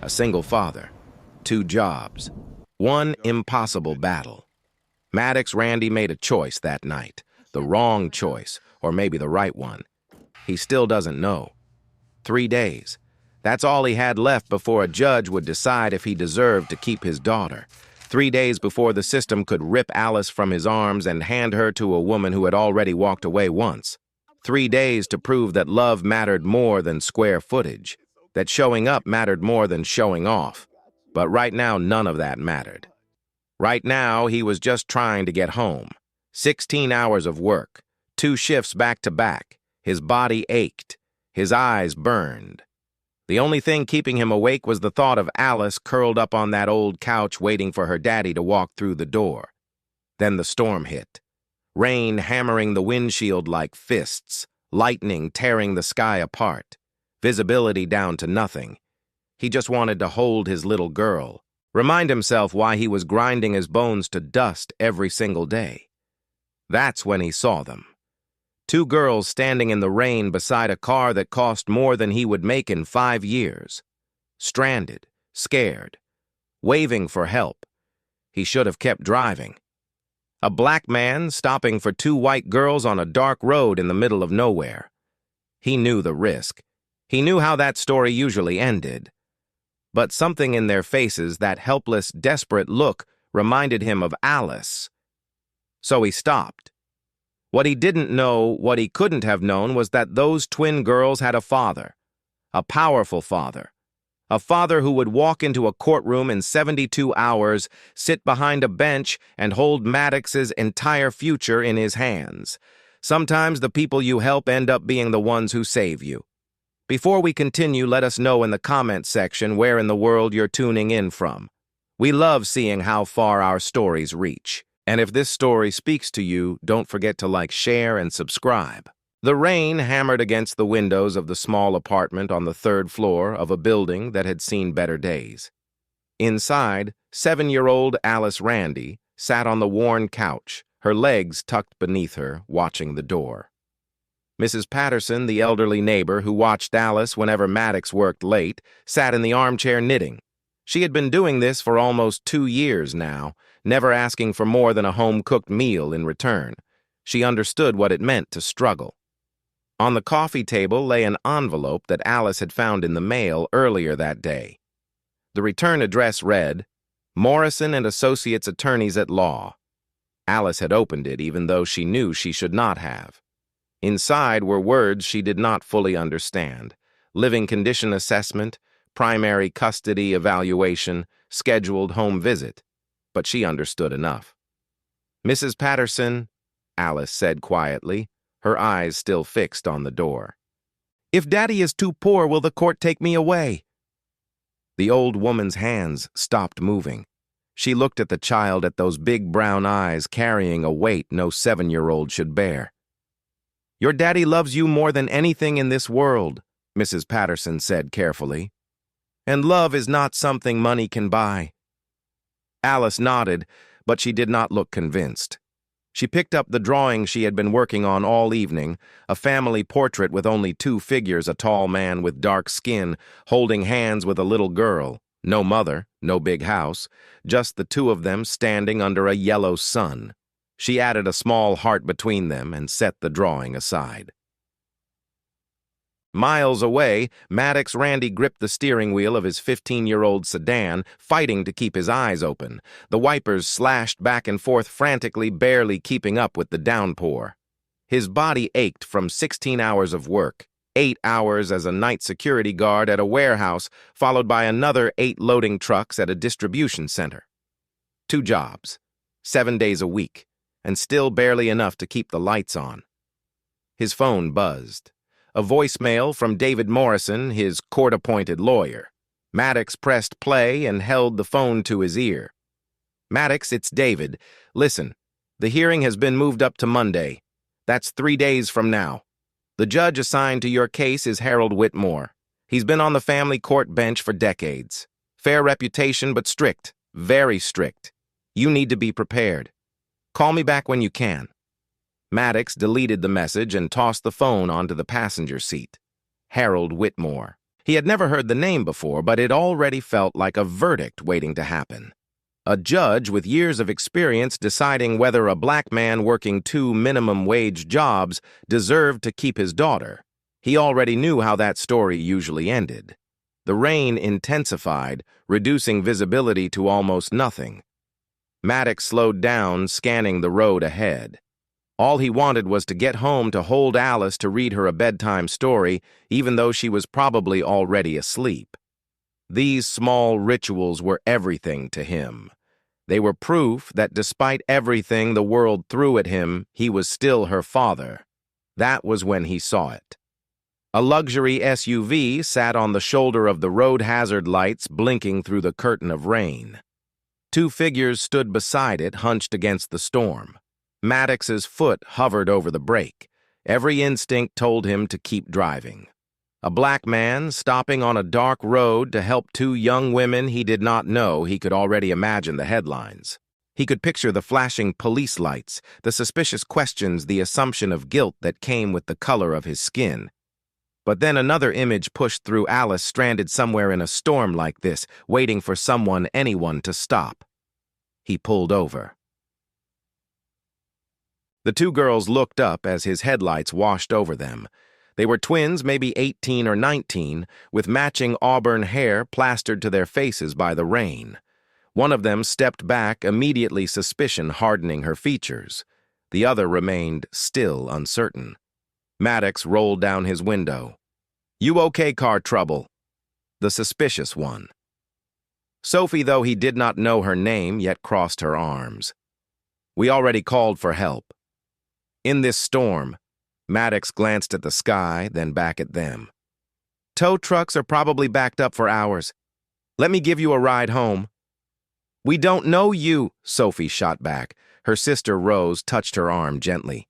A single father, two jobs, one impossible battle. Maddox Randy made a choice that night, the wrong choice, or maybe the right one. He still doesn't know. 3 days. That's all he had left before a judge would decide if he deserved to keep his daughter. 3 days before the system could rip Alice from his arms and hand her to a woman who had already walked away once. 3 days to prove that love mattered more than square footage, that showing up mattered more than showing off. But right now, none of that mattered. Right now, he was just trying to get home. 16 hours of work, 2 shifts back to back. His body ached. His eyes burned. The only thing keeping him awake was the thought of Alice curled up on that old couch waiting for her daddy to walk through the door. Then the storm hit. Rain hammering the windshield like fists, lightning tearing the sky apart, visibility down to nothing. He just wanted to hold his little girl, remind himself why he was grinding his bones to dust every single day. That's when he saw them. 2 girls standing in the rain beside a car that cost more than he would make in 5 years. Stranded, scared, waving for help. He should have kept driving. A black man stopping for 2 white girls on a dark road in the middle of nowhere. He knew the risk. He knew how that story usually ended. But something in their faces, that helpless, desperate look, reminded him of Alice. So he stopped. What he didn't know, what he couldn't have known, was that those twin girls had a father. A powerful father. A father who would walk into a courtroom in 72 hours, sit behind a bench, and hold Maddox's entire future in his hands. Sometimes the people you help end up being the ones who save you. Before we continue, let us know in the comments section where in the world you're tuning in from. We love seeing how far our stories reach. And if this story speaks to you, don't forget to like, share, and subscribe. The rain hammered against the windows of the small apartment on the 3rd floor of a building that had seen better days. Inside, 7-year-old Alice Randy sat on the worn couch, her legs tucked beneath her, watching the door. Mrs. Patterson, the elderly neighbor who watched Alice whenever Maddox worked late, sat in the armchair knitting. She had been doing this for almost 2 years now, never asking for more than a home-cooked meal in return. She understood what it meant to struggle. On the coffee table lay an envelope that Alice had found in the mail earlier that day. The return address read, Morrison and Associates Attorneys at Law. Alice had opened it even though she knew she should not have. Inside were words she did not fully understand. Living condition assessment, primary custody evaluation, scheduled home visit. But she understood enough. Mrs. Patterson, Alice said quietly, her eyes still fixed on the door. If Daddy is too poor, will the court take me away? The old woman's hands stopped moving. She looked at the child, at those big brown eyes carrying a weight no 7-year-old should bear. Your daddy loves you more than anything in this world, Mrs. Patterson said carefully. And love is not something money can buy. Alice nodded, but she did not look convinced. She picked up the drawing she had been working on all evening, a family portrait with only 2 figures, a tall man with dark skin, holding hands with a little girl. No mother, no big house, just the 2 of them standing under a yellow sun. She added a small heart between them and set the drawing aside. Miles away, Maddox Randy gripped the steering wheel of his 15-year-old sedan, fighting to keep his eyes open. The wipers slashed back and forth frantically, barely keeping up with the downpour. His body ached from 16 hours of work, 8 hours as a night security guard at a warehouse, followed by another 8 loading trucks at a distribution center. 2 jobs, 7 days a week, and still barely enough to keep the lights on. His phone buzzed. A voicemail from David Morrison, his court-appointed lawyer. Maddox pressed play and held the phone to his ear. Maddox, it's David. Listen, the hearing has been moved up to Monday. That's 3 days from now. The judge assigned to your case is Harold Whitmore. He's been on the family court bench for decades. Fair reputation, but strict. Very strict. You need to be prepared. Call me back when you can. Maddox deleted the message and tossed the phone onto the passenger seat. Harold Whitmore. He had never heard the name before, but it already felt like a verdict waiting to happen. A judge with years of experience deciding whether a black man working 2 minimum-wage jobs deserved to keep his daughter. He already knew how that story usually ended. The rain intensified, reducing visibility to almost nothing. Maddox slowed down, scanning the road ahead. All he wanted was to get home to hold Alice to read her a bedtime story, even though she was probably already asleep. These small rituals were everything to him. They were proof that despite everything the world threw at him, he was still her father. That was when he saw it. A luxury SUV sat on the shoulder of the road hazard lights, blinking through the curtain of rain. 2 figures stood beside it, hunched against the storm. Maddox's foot hovered over the brake. Every instinct told him to keep driving. A black man stopping on a dark road to help 2 young women he did not know. He could already imagine the headlines. He could picture the flashing police lights, the suspicious questions, the assumption of guilt that came with the color of his skin. But then another image pushed through Alice, stranded somewhere in a storm like this, waiting for someone, anyone, to stop. He pulled over. The 2 girls looked up as his headlights washed over them. They were twins, maybe 18 or 19, with matching auburn hair plastered to their faces by the rain. One of them stepped back, immediately suspicion hardening her features. The other remained still uncertain. Maddox rolled down his window. "You okay, car trouble?" The suspicious one. Sophie, though he did not know her name, yet crossed her arms. "We already called for help." In this storm, Maddox glanced at the sky, then back at them. "Tow trucks are probably backed up for hours. Let me give you a ride home." "We don't know you," Sophie shot back. Her sister Rose touched her arm gently.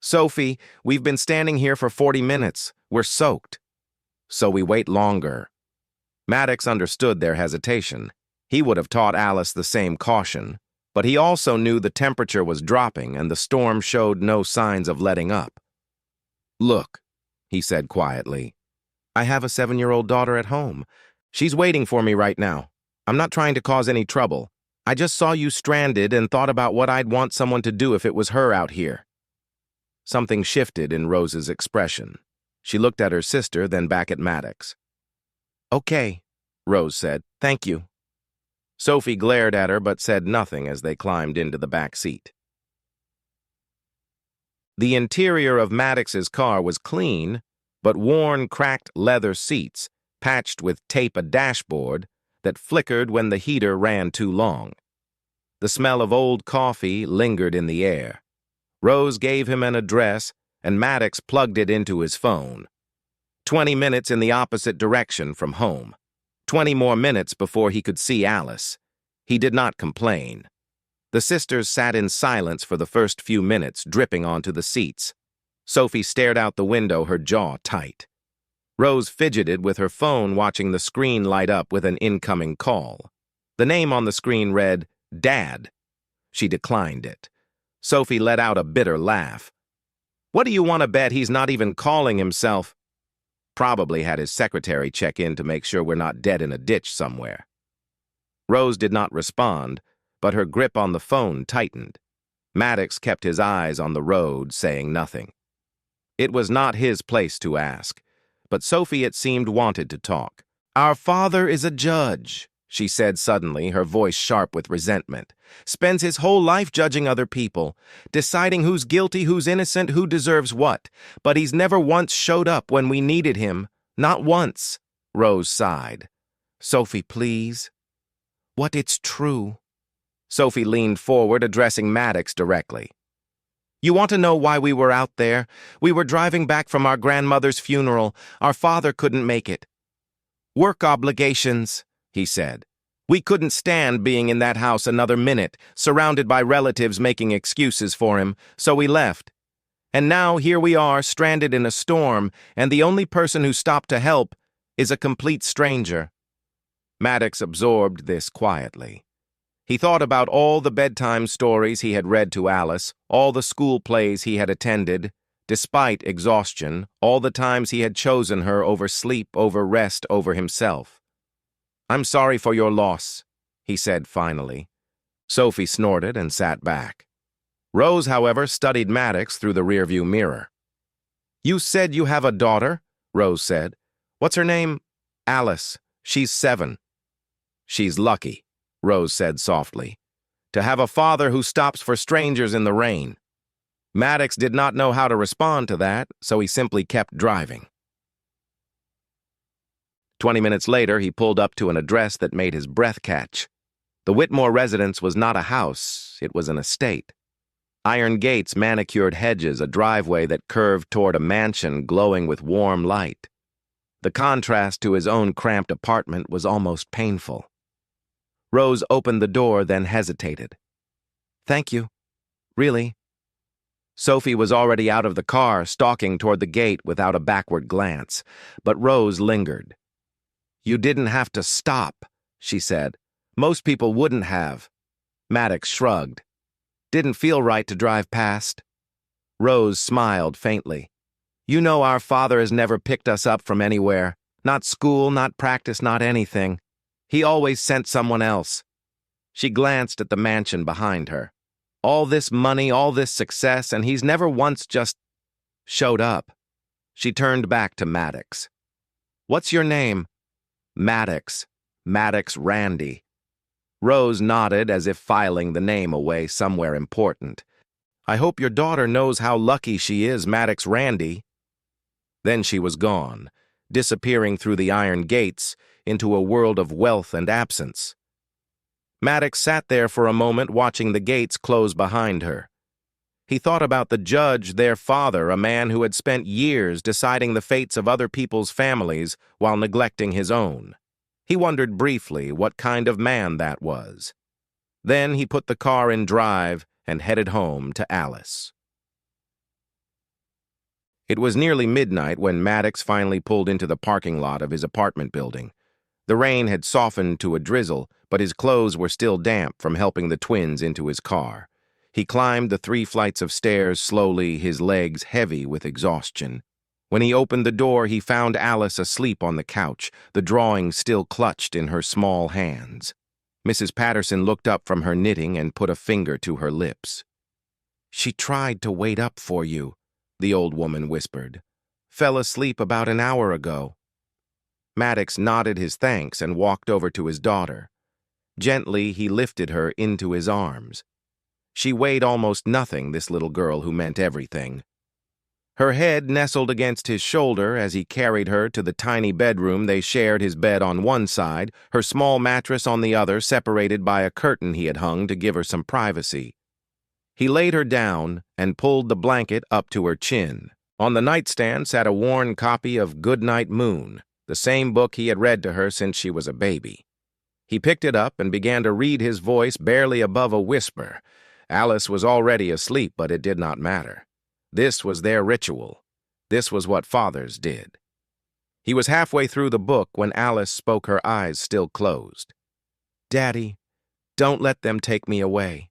"Sophie, we've been standing here for 40 minutes. We're soaked." "So we wait longer." Maddox understood their hesitation. He would have taught Alice the same caution. But he also knew the temperature was dropping and the storm showed no signs of letting up. "Look," he said quietly, "I have a 7-year-old daughter at home. She's waiting for me right now. I'm not trying to cause any trouble. I just saw you stranded and thought about what I'd want someone to do if it was her out here." Something shifted in Rose's expression. She looked at her sister, then back at Maddox. "Okay," Rose said. "Thank you." Sophie glared at her but said nothing as they climbed into the back seat. The interior of Maddox's car was clean, but worn, cracked leather seats, patched with tape a dashboard that flickered when the heater ran too long. The smell of old coffee lingered in the air. Rose gave him an address, and Maddox plugged it into his phone. 20 minutes in the opposite direction from home. 20 more minutes before he could see Alice. He did not complain. The sisters sat in silence for the first few minutes, dripping onto the seats. Sophie stared out the window, her jaw tight. Rose fidgeted with her phone, watching the screen light up with an incoming call. The name on the screen read, "Dad." She declined it. Sophie let out a bitter laugh. "What do you want to bet he's not even calling himself?" Probably had his secretary check in to make sure we're not dead in a ditch somewhere. Rose did not respond, but her grip on the phone tightened. Maddox kept his eyes on the road, saying nothing. It was not his place to ask, but Sophie, it seemed, wanted to talk. "Our father is a judge," she said suddenly, her voice sharp with resentment. "Spends his whole life judging other people, deciding who's guilty, who's innocent, who deserves what. But he's never once showed up when we needed him. Not once." Rose sighed. "Sophie, please." "What, it's true." Sophie leaned forward, addressing Maddox directly. "You want to know why we were out there? We were driving back from our grandmother's funeral. Our father couldn't make it. Work obligations," he said. "We couldn't stand being in that house another minute, surrounded by relatives making excuses for him, so we left. And now here we are, stranded in a storm, and the only person who stopped to help is a complete stranger." Maddox absorbed this quietly. He thought about all the bedtime stories he had read to Alice, all the school plays he had attended, despite exhaustion, all the times he had chosen her over sleep, over rest, over himself. "I'm sorry for your loss," he said finally. Sophie snorted and sat back. Rose, however, studied Maddox through the rearview mirror. "You said you have a daughter," Rose said. "What's her name?" "Alice. She's 7. "She's lucky," Rose said softly, "to have a father who stops for strangers in the rain." Maddox did not know how to respond to that, so he simply kept driving. 20 minutes later, he pulled up to an address that made his breath catch. The Whitmore residence was not a house, it was an estate. Iron gates, manicured hedges, a driveway that curved toward a mansion glowing with warm light. The contrast to his own cramped apartment was almost painful. Rose opened the door, then hesitated. "Thank you. Really?" Sophie was already out of the car, stalking toward the gate without a backward glance, but Rose lingered. "You didn't have to stop," she said. "Most people wouldn't have." Maddox shrugged. "Didn't feel right to drive past." Rose smiled faintly. "You know our father has never picked us up from anywhere. Not school, not practice, not anything. He always sent someone else." She glanced at the mansion behind her. All this money, all this success, and he's never once just showed up. She turned back to Maddox. "What's your name?" "Maddox. Maddox Randy." Rose nodded as if filing the name away somewhere important. "I hope your daughter knows how lucky she is, Maddox Randy." Then she was gone, disappearing through the iron gates into a world of wealth and absence. Maddox sat there for a moment watching the gates close behind her. He thought about the judge, their father, a man who had spent years deciding the fates of other people's families while neglecting his own. He wondered briefly what kind of man that was. Then he put the car in drive and headed home to Alice. It was nearly midnight when Maddox finally pulled into the parking lot of his apartment building. The rain had softened to a drizzle, but his clothes were still damp from helping the twins into his car. He climbed the 3 flights of stairs slowly, his legs heavy with exhaustion. When he opened the door, he found Alice asleep on the couch, the drawing still clutched in her small hands. Mrs. Patterson looked up from her knitting and put a finger to her lips. "She tried to wait up for you," the old woman whispered. "Fell asleep about an hour ago." Maddox nodded his thanks and walked over to his daughter. Gently, he lifted her into his arms. She weighed almost nothing, this little girl who meant everything. Her head nestled against his shoulder as he carried her to the tiny bedroom they shared, his bed on one side, her small mattress on the other, separated by a curtain he had hung to give her some privacy. He laid her down and pulled the blanket up to her chin. On the nightstand sat a worn copy of Goodnight Moon, the same book he had read to her since she was a baby. He picked it up and began to read, his voice barely above a whisper. Alice was already asleep, but it did not matter. This was their ritual. This was what fathers did. He was halfway through the book when Alice spoke, her eyes still closed. "Daddy, don't let them take me away."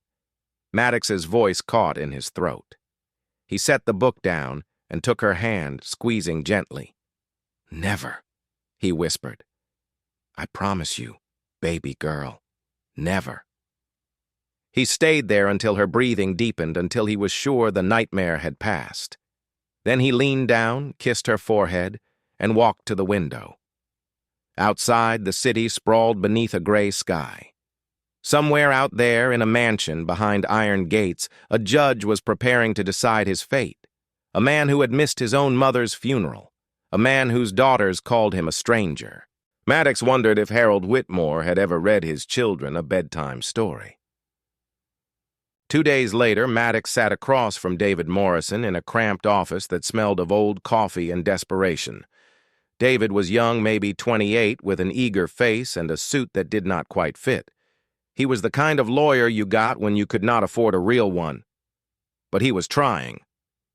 Maddox's voice caught in his throat. He set the book down and took her hand, squeezing gently. "Never," he whispered. "I promise you, baby girl, never." He stayed there until her breathing deepened, until he was sure the nightmare had passed. Then he leaned down, kissed her forehead, and walked to the window. Outside, the city sprawled beneath a gray sky. Somewhere out there, in a mansion behind iron gates, a judge was preparing to decide his fate. A man who had missed his own mother's funeral. A man whose daughters called him a stranger. Maddox wondered if Harold Whitmore had ever read his children a bedtime story. 2 days later, Maddox sat across from David Morrison in a cramped office that smelled of old coffee and desperation. David was young, maybe 28, with an eager face and a suit that did not quite fit. He was the kind of lawyer you got when you could not afford a real one. But he was trying.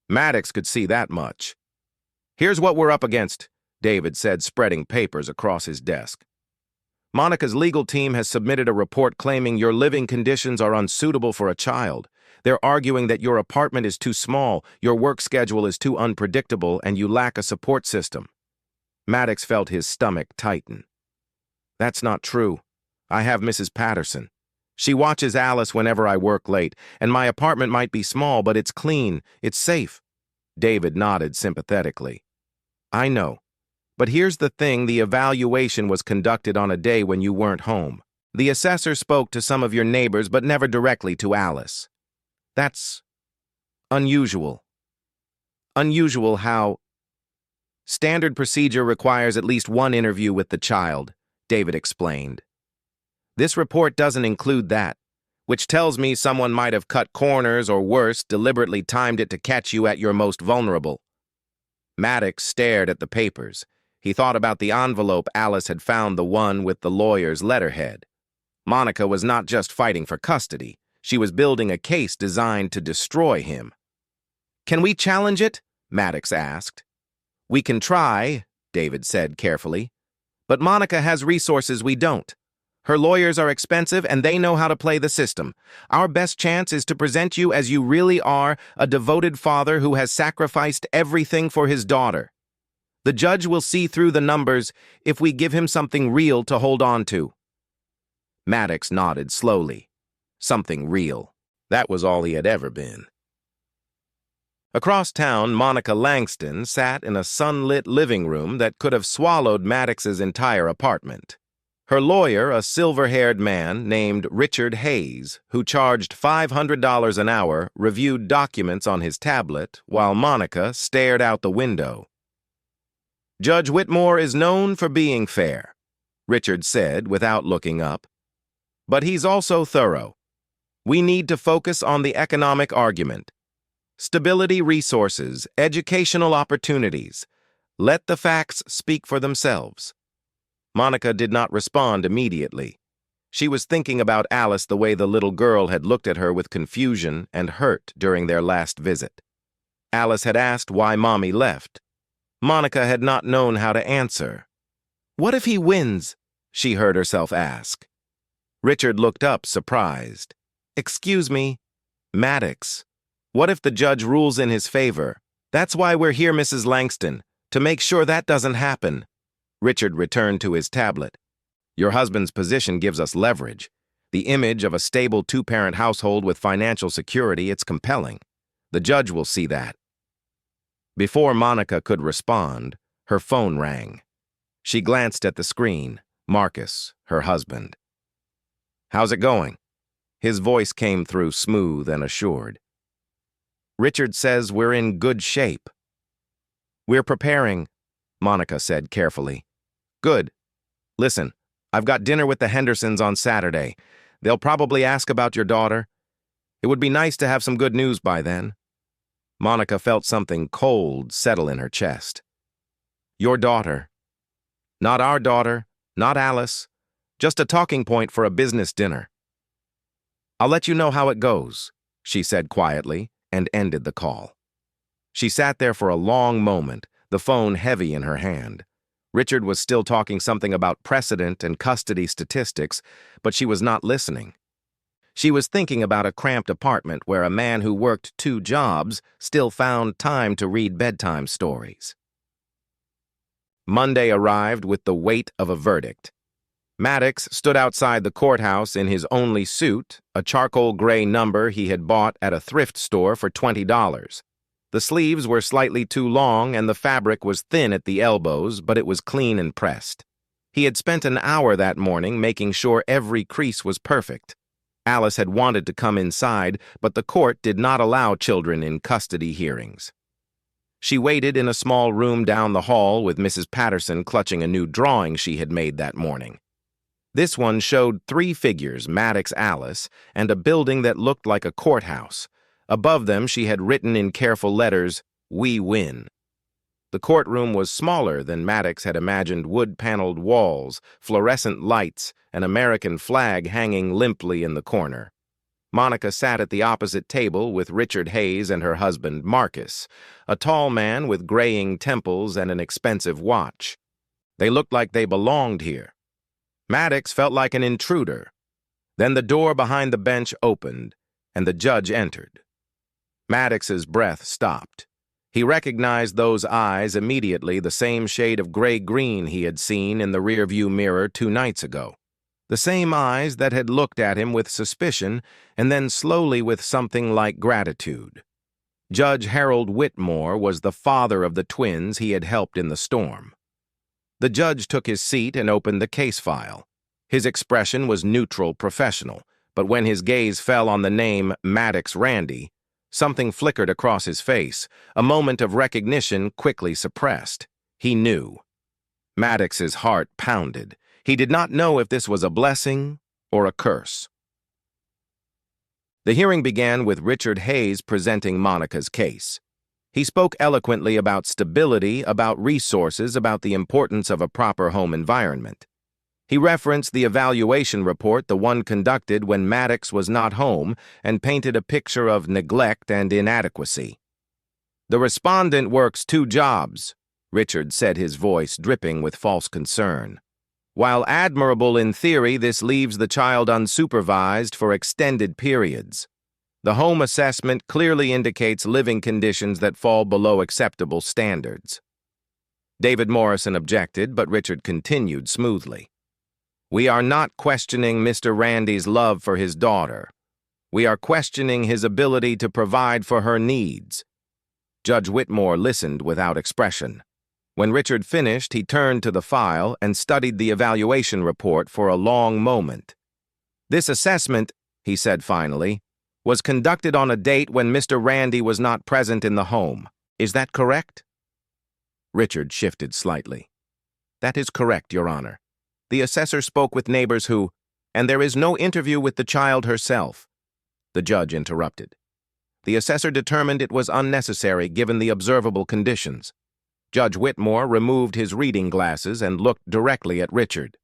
Maddox could see that much. "Here's what we're up against," David said, spreading papers across his desk. "Monica's legal team has submitted a report claiming your living conditions are unsuitable for a child. They're arguing that your apartment is too small, your work schedule is too unpredictable, and you lack a support system. Maddox felt his stomach tighten. That's not true. I have Mrs. Patterson. She watches Alice whenever I work late, and my apartment might be small, but it's clean, it's safe. David nodded sympathetically. I know. But here's the thing, the evaluation was conducted on a day when you weren't home. The assessor spoke to some of your neighbors, but never directly to Alice. That's unusual. Unusual how? Standard procedure requires at least one interview with the child, David explained. This report doesn't include that, which tells me someone might have cut corners or worse, deliberately timed it to catch you at your most vulnerable. Maddox stared at the papers. He thought about the envelope Alice had found, the one with the lawyer's letterhead. Monica was not just fighting for custody. She was building a case designed to destroy him. Can we challenge it? Maddox asked. We can try, David said carefully. But Monica has resources we don't. Her lawyers are expensive and they know how to play the system. Our best chance is to present you as you really are, a devoted father who has sacrificed everything for his daughter. The judge will see through the numbers if we give him something real to hold on to. Maddox nodded slowly. Something real. That was all he had ever been. Across town, Monica Langston sat in a sunlit living room that could have swallowed Maddox's entire apartment. Her lawyer, a silver-haired man named Richard Hayes, who charged $500 an hour, reviewed documents on his tablet while Monica stared out the window. Judge Whitmore is known for being fair, Richard said without looking up. But he's also thorough. We need to focus on the economic argument. Stability resources, educational opportunities. Let the facts speak for themselves. Monica did not respond immediately. She was thinking about Alice the way the little girl had looked at her with confusion and hurt during their last visit. Alice had asked why Mommy left. Monica had not known how to answer. What if he wins? She heard herself ask. Richard looked up, surprised. Excuse me, Maddox. What if the judge rules in his favor? That's why we're here, Mrs. Langston, to make sure that doesn't happen. Richard returned to his tablet. Your husband's position gives us leverage. The image of a stable two-parent household with financial security, it's compelling. The judge will see that. Before Monica could respond, her phone rang. She glanced at the screen. Marcus, her husband. How's it going? His voice came through smooth and assured. Richard says we're in good shape. We're preparing, Monica said carefully. Good. Listen, I've got dinner with the Hendersons on Saturday. They'll probably ask about your daughter. It would be nice to have some good news by then. Monica felt something cold settle in her chest. Your daughter. Not our daughter, not Alice. Just a talking point for a business dinner. I'll let you know how it goes, she said quietly, and ended the call. She sat there for a long moment, the phone heavy in her hand. Richard was still talking something about precedent and custody statistics, but she was not listening. She was thinking about a cramped apartment where a man who worked 2 jobs still found time to read bedtime stories. Monday arrived with the weight of a verdict. Maddox stood outside the courthouse in his only suit, a charcoal gray number he had bought at a thrift store for $20. The sleeves were slightly too long and the fabric was thin at the elbows, but it was clean and pressed. He had spent an hour that morning making sure every crease was perfect. Alice had wanted to come inside, but the court did not allow children in custody hearings. She waited in a small room down the hall with Mrs. Patterson clutching a new drawing she had made that morning. This one showed 3 figures, Maddox, Alice, and a building that looked like a courthouse. Above them she had written in careful letters, "We win." The courtroom was smaller than Maddox had imagined, wood-paneled walls, fluorescent lights, an American flag hanging limply in the corner. Monica sat at the opposite table with Richard Hayes and her husband, Marcus, a tall man with graying temples and an expensive watch. They looked like they belonged here. Maddox felt like an intruder. Then the door behind the bench opened, and the judge entered. Maddox's breath stopped. He recognized those eyes immediately, the same shade of gray-green he had seen in the rearview mirror 2 nights ago. The same eyes that had looked at him with suspicion and then slowly with something like gratitude. Judge Harold Whitmore was the father of the twins he had helped in the storm. The judge took his seat and opened the case file. His expression was neutral, professional, but when his gaze fell on the name Maddox Randy, something flickered across his face, a moment of recognition quickly suppressed. He knew. Maddox's heart pounded. He did not know if this was a blessing or a curse. The hearing began with Richard Hayes presenting Monica's case. He spoke eloquently about stability, about resources, about the importance of a proper home environment. He referenced the evaluation report, the one conducted when Maddox was not home, and painted a picture of neglect and inadequacy. "The respondent works 2 jobs," Richard said, his voice dripping with false concern. "While admirable in theory, this leaves the child unsupervised for extended periods. The home assessment clearly indicates living conditions that fall below acceptable standards." David Morrison objected, but Richard continued smoothly. "We are not questioning Mr. Randy's love for his daughter. We are questioning his ability to provide for her needs." Judge Whitmore listened without expression. When Richard finished, he turned to the file and studied the evaluation report for a long moment. "This assessment," he said finally, "was conducted on a date when Mr. Randy was not present in the home. Is that correct?" Richard shifted slightly. "That is correct, Your Honor. The assessor spoke with neighbors and there is no interview with the child herself." The judge interrupted. "The assessor determined it was unnecessary given the observable conditions." Judge Whitmore removed his reading glasses and looked directly at Richard.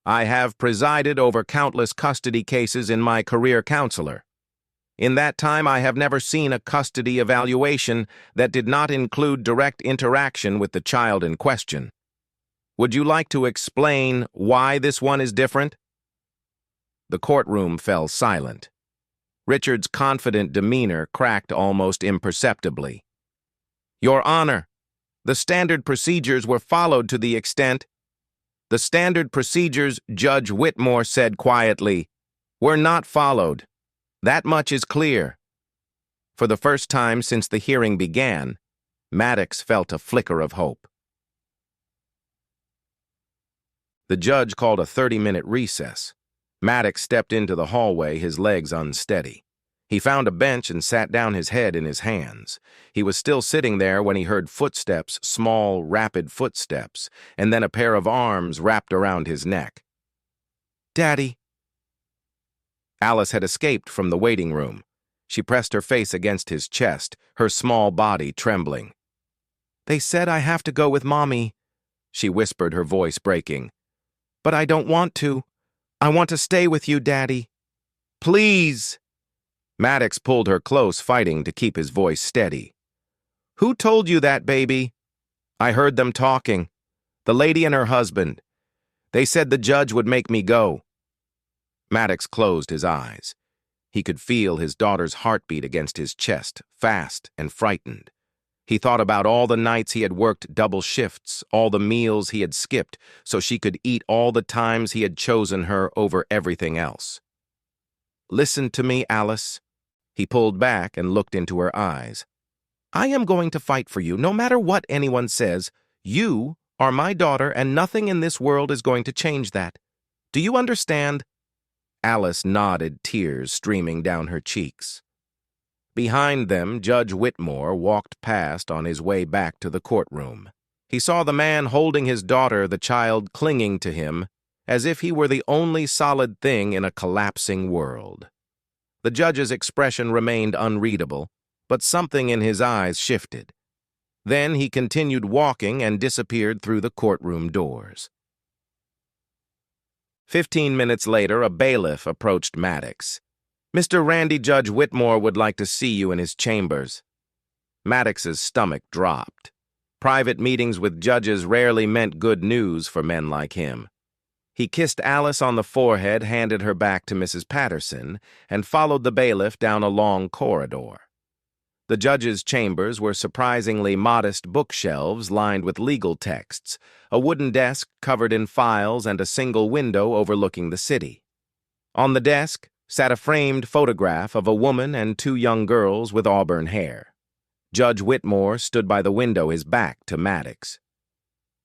"I have presided over countless custody cases in my career counselor. In that time, I have never seen a custody evaluation that did not include direct interaction with the child in question. Would you like to explain why this one is different?" The courtroom fell silent. Richard's confident demeanor cracked almost imperceptibly. "Your Honor, the standard procedures were followed to the extent—" "The standard procedures," Judge Whitmore said quietly, "were not followed. That much is clear." For the first time since the hearing began, Maddox felt a flicker of hope. The judge called a 30-minute recess. Maddox stepped into the hallway, his legs unsteady. He found a bench and sat down, his head in his hands. He was still sitting there when he heard footsteps, small, rapid footsteps, and then a pair of arms wrapped around his neck. "Daddy." Alice had escaped from the waiting room. She pressed her face against his chest, her small body trembling. "They said I have to go with Mommy," she whispered, her voice breaking. "But I don't want to. I want to stay with you, Daddy. Please." Maddox pulled her close, fighting to keep his voice steady. "Who told you that, baby?" "I heard them talking. The lady and her husband. They said the judge would make me go." Maddox closed his eyes. He could feel his daughter's heartbeat against his chest, fast and frightened. He thought about all the nights he had worked double shifts, all the meals he had skipped so she could eat, all the times he had chosen her over everything else. "Listen to me, Alice." He pulled back and looked into her eyes. "I am going to fight for you, no matter what anyone says. You are my daughter, and nothing in this world is going to change that. Do you understand?" Alice nodded, tears streaming down her cheeks. Behind them, Judge Whitmore walked past on his way back to the courtroom. He saw the man holding his daughter, the child clinging to him, as if he were the only solid thing in a collapsing world. The judge's expression remained unreadable, but something in his eyes shifted. Then he continued walking and disappeared through the courtroom doors. 15 minutes later, a bailiff approached Maddox. "Mr. Randy, Judge Whitmore would like to see you in his chambers." Maddox's stomach dropped. Private meetings with judges rarely meant good news for men like him. He kissed Alice on the forehead, handed her back to Mrs. Patterson, and followed the bailiff down a long corridor. The judge's chambers were surprisingly modest bookshelves lined with legal texts, a wooden desk covered in files, and a single window overlooking the city. On the desk sat a framed photograph of a woman and two young girls with auburn hair. Judge Whitmore stood by the window, his back to Maddox.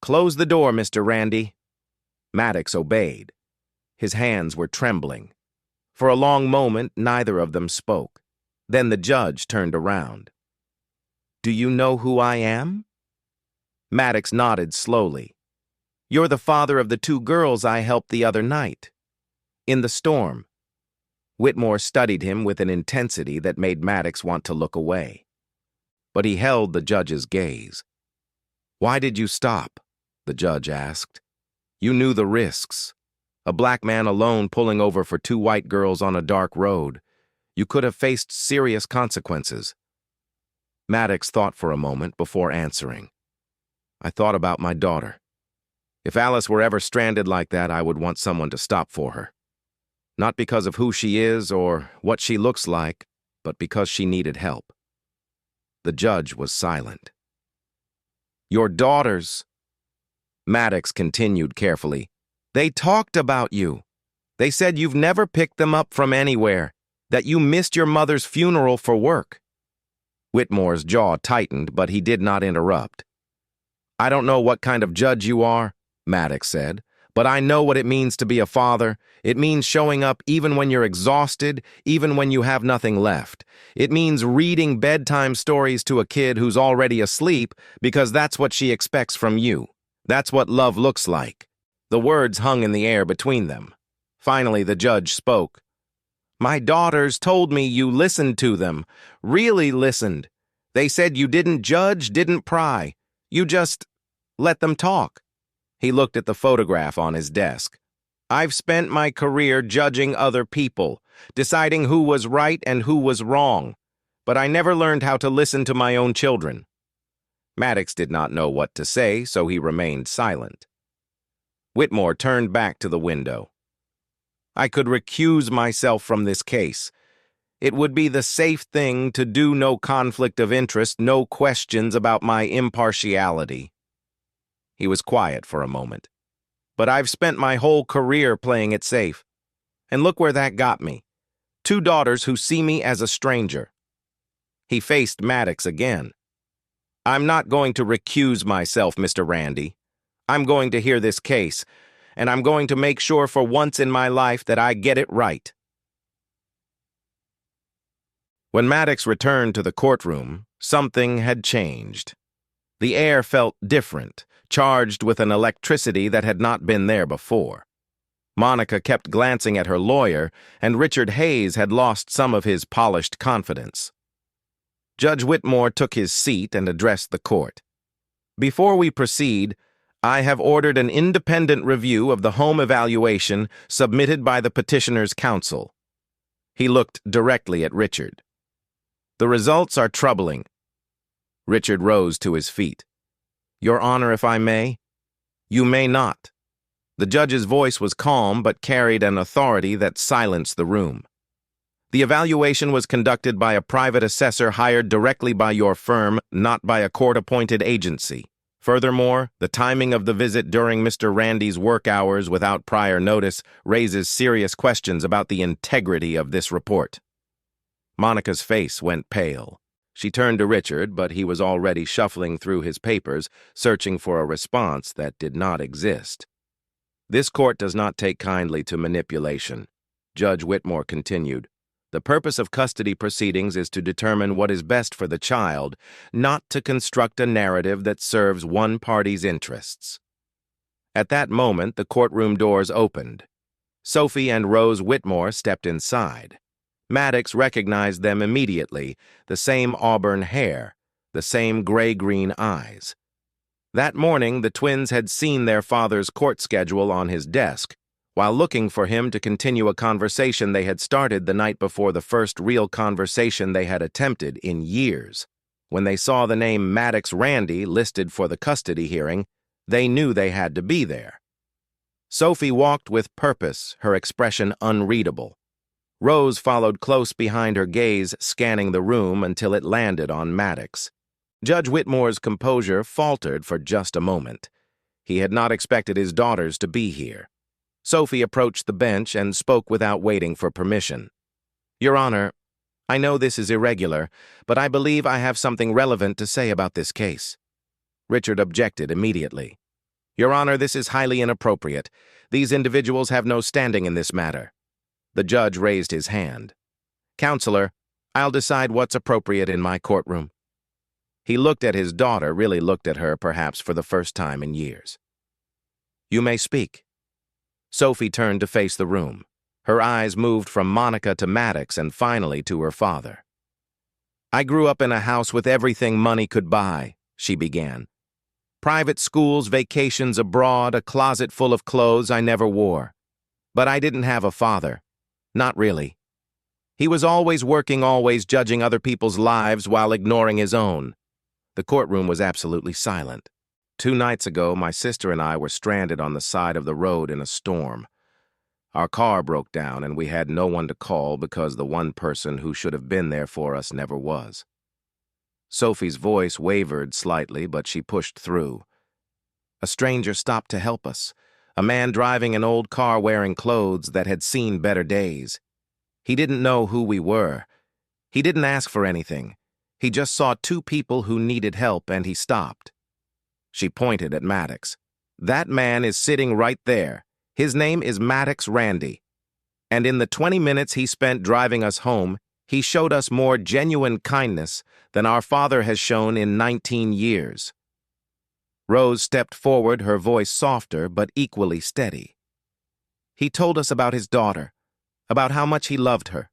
"Close the door, Mr. Randy." Maddox obeyed. His hands were trembling. For a long moment, neither of them spoke. Then the judge turned around. "Do you know who I am?" Maddox nodded slowly. "You're the father of the two girls I helped the other night. In the storm." Whitmore studied him with an intensity that made Maddox want to look away. But he held the judge's gaze. "Why did you stop?" the judge asked. "You knew the risks. A black man alone pulling over for two white girls on a dark road. You could have faced serious consequences." Maddox thought for a moment before answering. "I thought about my daughter. If Alice were ever stranded like that, I would want someone to stop for her. Not because of who she is or what she looks like, but because she needed help." The judge was silent. "Your daughters," Maddox continued carefully, "they talked about you. They said you've never picked them up from anywhere, that you missed your mother's funeral for work." Whitmore's jaw tightened, but he did not interrupt. "I don't know what kind of judge you are," Maddox said, "but I know what it means to be a father. It means showing up even when you're exhausted, even when you have nothing left. It means reading bedtime stories to a kid who's already asleep because that's what she expects from you. That's what love looks like." The words hung in the air between them. Finally, the judge spoke. "My daughters told me you listened to them, really listened. They said you didn't judge, didn't pry. You just let them talk." He looked at the photograph on his desk. "I've spent my career judging other people, deciding who was right and who was wrong, but I never learned how to listen to my own children." Maddox did not know what to say, so he remained silent. Whitmore turned back to the window. "I could recuse myself from this case. It would be the safe thing to do, no conflict of interest, no questions about my impartiality." He was quiet for a moment. "But I've spent my whole career playing it safe. And look where that got me. Two daughters who see me as a stranger." He faced Maddox again. "I'm not going to recuse myself, Mr. Randy. I'm going to hear this case, and I'm going to make sure for once in my life that I get it right." When Maddox returned to the courtroom, something had changed. The air felt different, charged with an electricity that had not been there before. Monica kept glancing at her lawyer, and Richard Hayes had lost some of his polished confidence. Judge Whitmore took his seat and addressed the court. "Before we proceed, I have ordered an independent review of the home evaluation submitted by the petitioner's counsel." He looked directly at Richard. "The results are troubling." Richard rose to his feet. "Your Honor, if I may?" "You may not." The judge's voice was calm but carried an authority that silenced the room. "The evaluation was conducted by a private assessor hired directly by your firm, not by a court-appointed agency. Furthermore, the timing of the visit during Mr. Randy's work hours without prior notice raises serious questions about the integrity of this report." Monica's face went pale. She turned to Richard, but he was already shuffling through his papers, searching for a response that did not exist. "This court does not take kindly to manipulation," Judge Whitmore continued. "The purpose of custody proceedings is to determine what is best for the child, not to construct a narrative that serves one party's interests." At that moment, the courtroom doors opened. Sophie and Rose Whitmore stepped inside. Maddox recognized them immediately, the same auburn hair, the same gray-green eyes. That morning, the twins had seen their father's court schedule on his desk, while looking for him to continue a conversation they had started the night before, the first real conversation they had attempted in years. When they saw the name Maddox Randy listed for the custody hearing, they knew they had to be there. Sophie walked with purpose, her expression unreadable. Rose followed close behind her gaze, scanning the room until it landed on Maddox. Judge Whitmore's composure faltered for just a moment. He had not expected his daughters to be here. Sophie approached the bench and spoke without waiting for permission. "Your Honor, I know this is irregular, but I believe I have something relevant to say about this case." Richard objected immediately. "Your Honor, this is highly inappropriate. These individuals have no standing in this matter." The judge raised his hand. "Counselor, I'll decide what's appropriate in my courtroom." He looked at his daughter, really looked at her perhaps for the first time in years. "You may speak." Sophie turned to face the room. Her eyes moved from Monica to Maddox and finally to her father. "I grew up in a house with everything money could buy," she began. "Private schools, vacations abroad, a closet full of clothes I never wore. But I didn't have a father. Not really. He was always working, always judging other people's lives while ignoring his own." The courtroom was absolutely silent. "2 nights ago, my sister and I were stranded on the side of the road in a storm. Our car broke down and we had no one to call because the one person who should have been there for us never was." Sophie's voice wavered slightly, but she pushed through. "A stranger stopped to help us. A man driving an old car wearing clothes that had seen better days. He didn't know who we were. He didn't ask for anything. He just saw 2 people who needed help and he stopped." She pointed at Maddox. "That man is sitting right there. His name is Maddox Randy. And in the 20 minutes he spent driving us home, he showed us more genuine kindness than our father has shown in 19 years. Rose stepped forward, her voice softer but equally steady. "He told us about his daughter, about how much he loved her.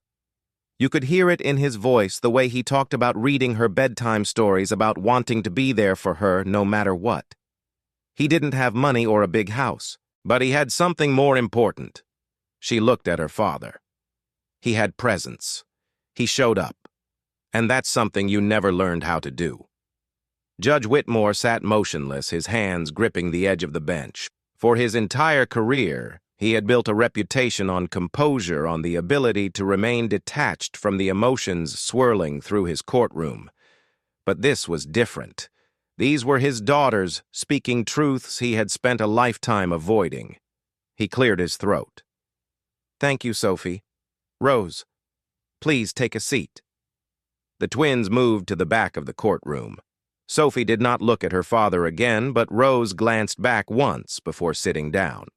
You could hear it in his voice, the way he talked about reading her bedtime stories, about wanting to be there for her no matter what. He didn't have money or a big house, but he had something more important." She looked at her father. "He had presence. He showed up. And that's something you never learned how to do." Judge Whitmore sat motionless, his hands gripping the edge of the bench. For his entire career, he had built a reputation on composure, on the ability to remain detached from the emotions swirling through his courtroom. But this was different. These were his daughters, speaking truths he had spent a lifetime avoiding. He cleared his throat. "Thank you, Sophie. Rose, please take a seat." The twins moved to the back of the courtroom. Sophie did not look at her father again, but Rose glanced back once before sitting down.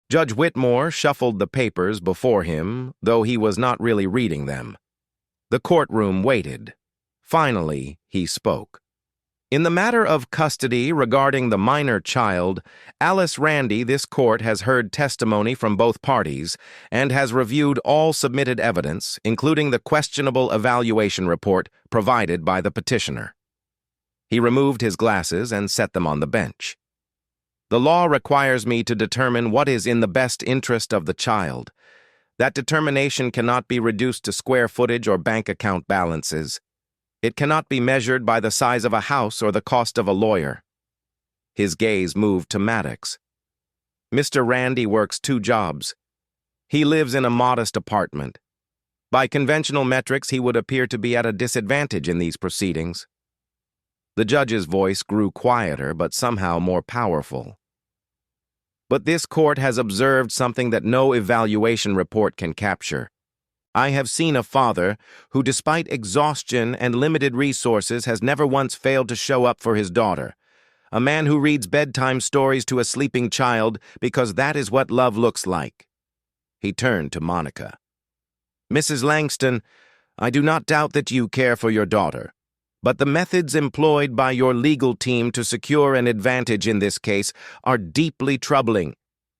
Judge Whitmore shuffled the papers before him, though he was not really reading them. The courtroom waited. Finally, he spoke. "In the matter of custody regarding the minor child, Alice Randy, this court has heard testimony from both parties and has reviewed all submitted evidence, including the questionable evaluation report provided by the petitioner." He removed his glasses and set them on the bench. "The law requires me to determine what is in the best interest of the child. That determination cannot be reduced to square footage or bank account balances. It cannot be measured by the size of a house or the cost of a lawyer." His gaze moved to Maddox. "Mr. Randy works 2 jobs. He lives in a modest apartment. By conventional metrics, he would appear to be at a disadvantage in these proceedings." The judge's voice grew quieter but somehow more powerful. "But this court has observed something that no evaluation report can capture. I have seen a father who, despite exhaustion and limited resources, has never once failed to show up for his daughter. A man who reads bedtime stories to a sleeping child because that is what love looks like." He turned to Monica. "Mrs. Langston, I do not doubt that you care for your daughter, but the methods employed by your legal team to secure an advantage in this case are deeply troubling.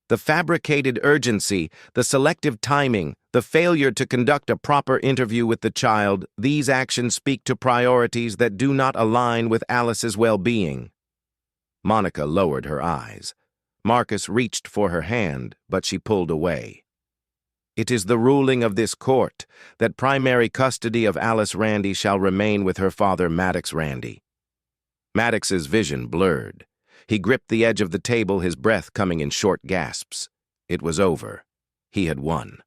The fabricated urgency, the selective timing, the failure to conduct a proper interview with the child, these actions speak to priorities that do not align with Alice's well-being." Monica lowered her eyes. Marcus reached for her hand, but she pulled away. "It is the ruling of this court that primary custody of Alice Randy shall remain with her father, Maddox Randy." Maddox's vision blurred. He gripped the edge of the table, his breath coming in short gasps. It was over. He had won.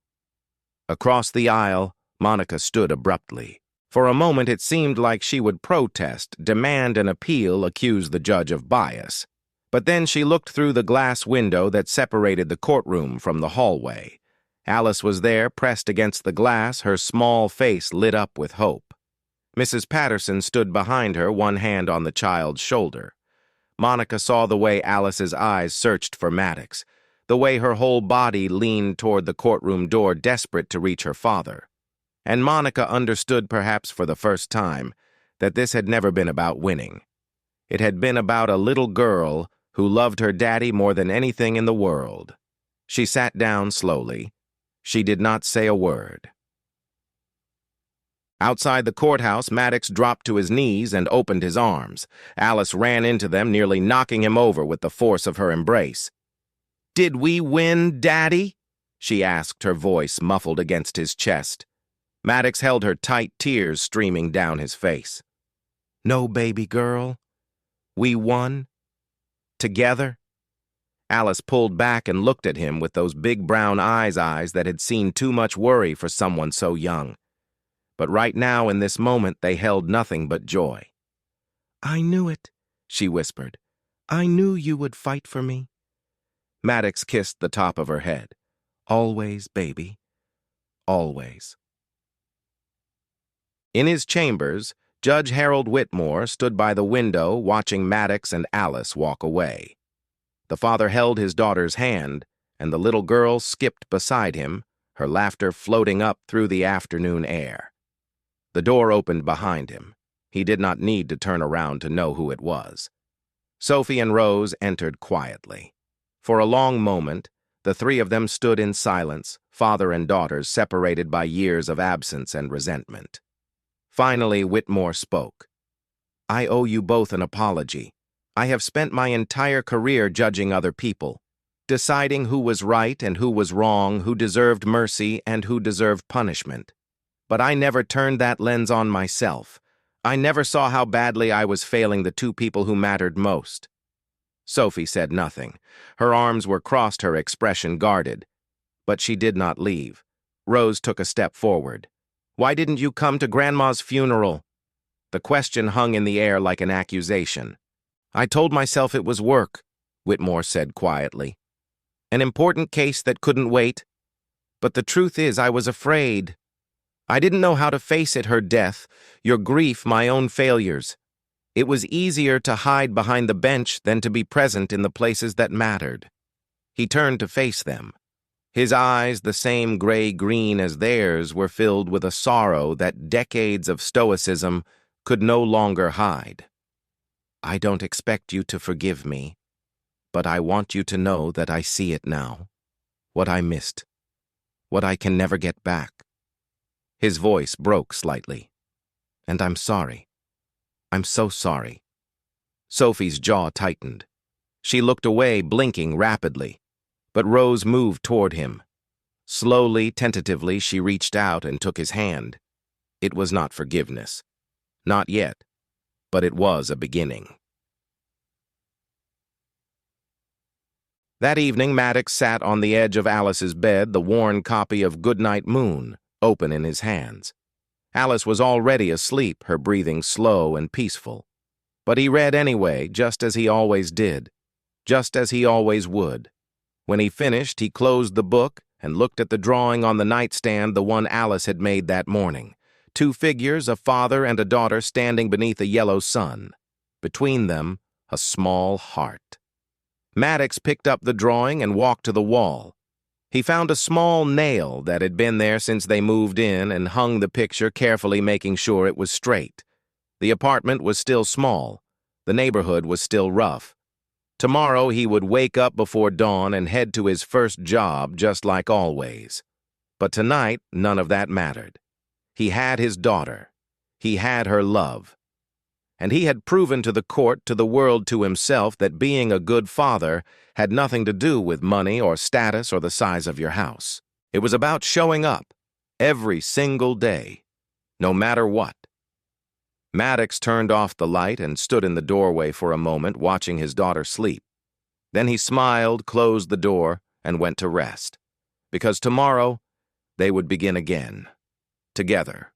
Across the aisle, Monica stood abruptly. For a moment it seemed like she would protest, demand an appeal, accuse the judge of bias. But then she looked through the glass window that separated the courtroom from the hallway. Alice was there, pressed against the glass, her small face lit up with hope. Mrs. Patterson stood behind her, one hand on the child's shoulder. Monica saw the way Alice's eyes searched for Maddox, the way her whole body leaned toward the courtroom door, desperate to reach her father. And Monica understood, perhaps for the first time, that this had never been about winning. It had been about a little girl who loved her daddy more than anything in the world. She sat down slowly. She did not say a word. Outside the courthouse, Maddox dropped to his knees and opened his arms. Alice ran into them, nearly knocking him over with the force of her embrace. "Did we win, Daddy?" she asked, her voice muffled against his chest. Maddox held her tight, tears streaming down his face. "No, baby girl. We won. Together." Alice pulled back and looked at him with those big brown eyes that had seen too much worry for someone so young. But right now, in this moment, they held nothing but joy. "I knew it," she whispered. "I knew you would fight for me." Maddox kissed the top of her head. "Always, baby. Always." In his chambers, Judge Harold Whitmore stood by the window watching Maddox and Alice walk away. The father held his daughter's hand, and the little girl skipped beside him, her laughter floating up through the afternoon air. The door opened behind him. He did not need to turn around to know who it was. Sophie and Rose entered quietly. For a long moment, the three of them stood in silence, father and daughters separated by years of absence and resentment. Finally, Whitmore spoke. "I owe you both an apology. I have spent my entire career judging other people, deciding who was right and who was wrong, who deserved mercy and who deserved punishment. But I never turned that lens on myself. I never saw how badly I was failing the two people who mattered most." Sophie said nothing. Her arms were crossed, her expression guarded. But she did not leave. Rose took a step forward. "Why didn't you come to Grandma's funeral?" The question hung in the air like an accusation. "I told myself it was work," Whitmore said quietly. "An important case that couldn't wait. But the truth is, I was afraid. I didn't know how to face it, her death, your grief, my own failures. It was easier to hide behind the bench than to be present in the places that mattered." He turned to face them. His eyes, the same gray-green as theirs, were filled with a sorrow that decades of stoicism could no longer hide. "I don't expect you to forgive me, but I want you to know that I see it now. What I missed. What I can never get back." His voice broke slightly. "And I'm sorry. I'm so sorry." Sophie's jaw tightened. She looked away, blinking rapidly. But Rose moved toward him. Slowly, tentatively, she reached out and took his hand. It was not forgiveness. Not yet. But it was a beginning. That evening, Maddox sat on the edge of Alice's bed, the worn copy of Goodnight Moon open in his hands. Alice was already asleep, her breathing slow and peaceful. But he read anyway, just as he always did, just as he always would. When he finished, he closed the book and looked at the drawing on the nightstand, the one Alice had made that morning. Two figures, a father and a daughter, standing beneath a yellow sun. Between them, a small heart. Maddox picked up the drawing and walked to the wall. He found a small nail that had been there since they moved in and hung the picture, carefully making sure it was straight. The apartment was still small. The neighborhood was still rough. Tomorrow he would wake up before dawn and head to his first job just like always. But tonight, none of that mattered. He had his daughter. He had her love. And he had proven to the court, to the world, to himself, that being a good father had nothing to do with money or status or the size of your house. It was about showing up every single day, no matter what. Maddox turned off the light and stood in the doorway for a moment, watching his daughter sleep. Then he smiled, closed the door, and went to rest. Because tomorrow They would begin again, together.